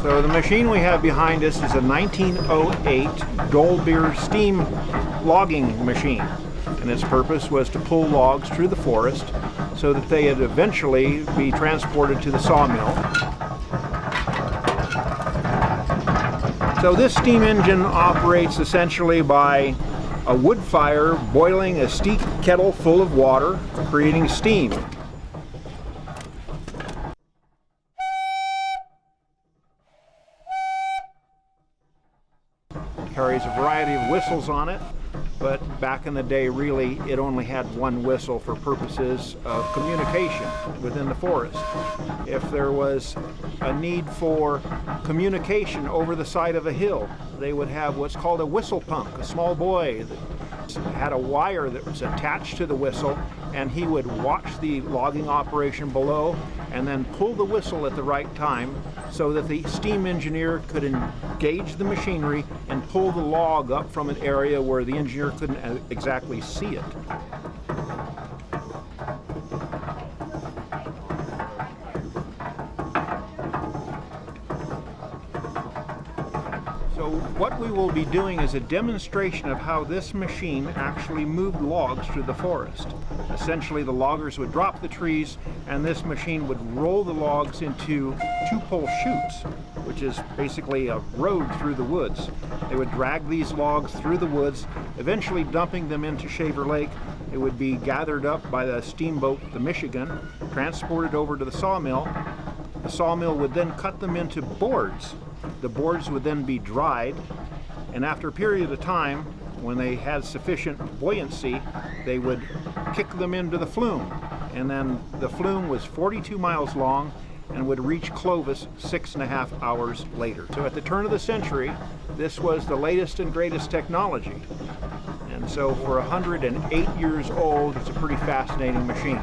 So the machine we have behind us is a 1908 Dolbeer steam logging machine, and its purpose was to pull logs through the forest so that they would eventually be transported to the sawmill. So this steam engine operates essentially by a wood fire boiling a steep kettle full of water, creating steam. It carries a variety of whistles on it, but back in the day really it only had one whistle for purposes of communication within the forest. If there was a need for communication over the side of a hill, they would have what's called a whistle punk, a small boy that had a wire that was attached to the whistle, and he would watch the logging operation below and then pull the whistle at the right time so that the steam engineer could engage the machinery and pull the log up from an area where the engineer couldn't exactly see it. So what we will be doing is a demonstration of how this machine actually moved logs through the forest. Essentially, the loggers would drop the trees and this machine would roll the logs into two-pole chutes, which is basically a road through the woods. They would drag these logs through the woods, eventually dumping them into Shaver Lake. It would be gathered up by the steamboat, the Michigan, transported over to the sawmill. The sawmill would then cut them into boards. The boards would then be dried, and after a period of time, when they had sufficient buoyancy, they would kick them into the flume. And then the flume was 42 miles long and would reach Clovis 6.5 hours later. So at the turn of the century, this was the latest and greatest technology. And so for 108 years old, it's a pretty fascinating machine.